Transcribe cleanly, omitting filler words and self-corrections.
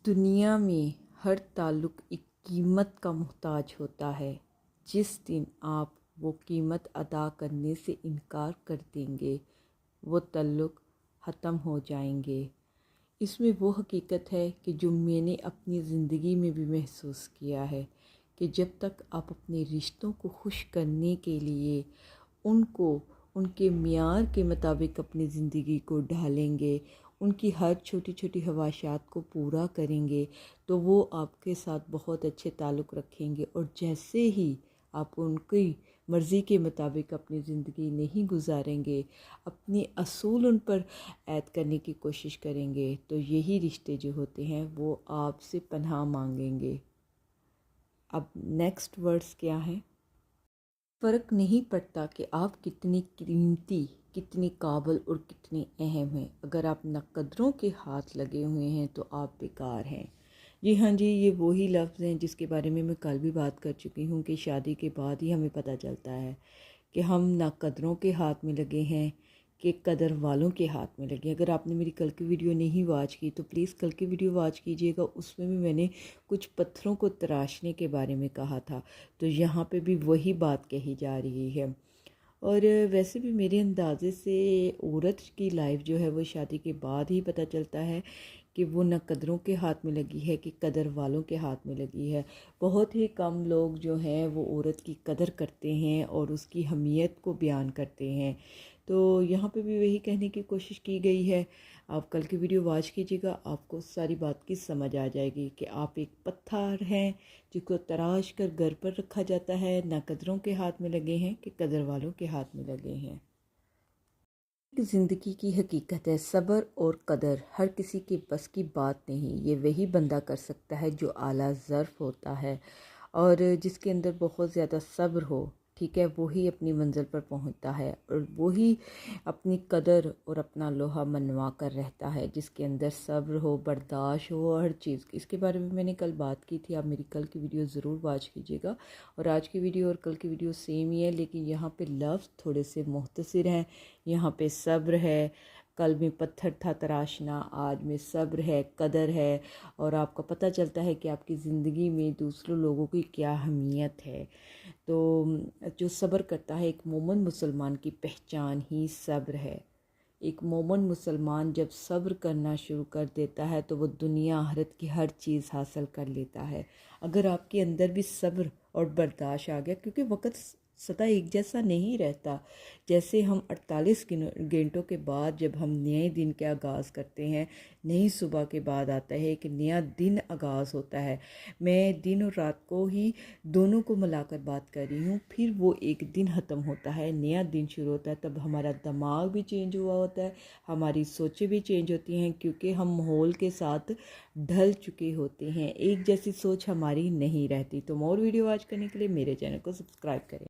दुनिया में हर ताल्लुक़ एक कीमत का मोहताज होता है। जिस दिन आप वो कीमत अदा करने से इनकार कर देंगे, वो ताल्लुक़ ख़त्म हो जाएंगे। इसमें वो हकीकत है कि जो मैंने अपनी ज़िंदगी में भी महसूस किया है कि जब तक आप अपने रिश्तों को खुश करने के लिए उनको उनके मियार के मुताबिक अपनी ज़िंदगी को ढालेंगे, उनकी हर छोटी छोटी ख्वाहिशात को पूरा करेंगे, तो वो आपके साथ बहुत अच्छे ताल्लुक़ रखेंगे। और जैसे ही आप उनकी मर्ज़ी के मुताबिक अपनी ज़िंदगी नहीं गुजारेंगे, अपने असूल उन पर ऐड करने की कोशिश करेंगे, तो यही रिश्ते जो होते हैं वो आपसे पनाह मांगेंगे। अब नेक्स्ट वर्ड्स क्या हैं? फ़र्क नहीं पड़ता कि आप कितनी कीमती, कितनी काबिल और कितनी अहम हैं। अगर आप नक़दरों के हाथ लगे हुए हैं तो आप बेकार हैं। जी हाँ जी, ये वही लफ्ज़ हैं जिसके बारे में मैं कल भी बात कर चुकी हूँ कि शादी के बाद ही हमें पता चलता है कि हम नाकदरों के हाथ में लगे हैं कि कदर वालों के हाथ में लगे। अगर आपने मेरी कल की वीडियो नहीं वॉच की तो प्लीज़ कल की वीडियो वॉच कीजिएगा। उसमें भी मैंने कुछ पत्थरों को तराशने के बारे में कहा था, तो यहाँ पे भी वही बात कही जा रही है। और वैसे भी मेरे अंदाज़े से औरत की लाइफ जो है वो शादी के बाद ही पता चलता है कि वो न कदरों के हाथ में लगी है कि कदर वालों के हाथ में लगी है। बहुत ही कम लोग जो हैं वो औरत की कदर करते हैं और उसकी अहमियत को बयान करते हैं। तो यहाँ पे भी वही कहने की कोशिश की गई है। आप कल की वीडियो वॉच कीजिएगा, आपको सारी बात की समझ आ जाएगी कि आप एक पत्थर हैं जिसको तराश कर घर पर रखा जाता है, ना कदरों के हाथ में लगे हैं कि कदर वालों के हाथ में लगे हैं। ज़िंदगी की हकीकत है, सब्र और कदर हर किसी के बस की बात नहीं। ये वही बंदा कर सकता है जो आला ज़र्फ़ होता है और जिसके अंदर बहुत ज़्यादा सब्र हो, ठीक है, वही अपनी मंज़िल पर पहुंचता है और वही अपनी कदर और अपना लोहा मनवा कर रहता है। जिसके अंदर सब्र हो, बर्दाश्त हो, हर चीज़। इसके बारे में मैंने कल बात की थी, आप मेरी कल की वीडियो ज़रूर वॉच कीजिएगा। और आज की वीडियो और कल की वीडियो सेम ही है, लेकिन यहाँ पे लफ्ज़ थोड़े से मुख्तसर हैं। यहाँ पे सब्र है, कल में पत्थर था तराशना, आज में सब्र है, कदर है। और आपको पता चलता है कि आपकी ज़िंदगी में दूसरों लोगों की क्या अहमियत है। तो जो सब्र करता है, एक मोमिन मुसलमान की पहचान ही सब्र है। एक मोमिन मुसलमान जब सब्र करना शुरू कर देता है तो वो दुनिया आखिरत की हर चीज़ हासिल कर लेता है। अगर आपके अंदर भी सब्र और बर्दाश्त आ गया, क्योंकि वक़्त सदा एक जैसा नहीं रहता। जैसे हम 48 घंटों के बाद जब हम नए दिन के आगाज़ करते हैं, नई सुबह के बाद आता है एक नया दिन आगाज़ होता है। मैं दिन और रात को ही दोनों को मिलाकर बात कर रही हूँ। फिर वो एक दिन ख़त्म होता है, नया दिन शुरू होता है, तब हमारा दिमाग भी चेंज हुआ होता है, हमारी सोचें भी चेंज होती हैं, क्योंकि हम माहौल के साथ ढल चुके होते हैं। एक जैसी सोच हमारी नहीं रहती। तो मोर वीडियो वॉच करने के लिए मेरे चैनल को सब्सक्राइब करें।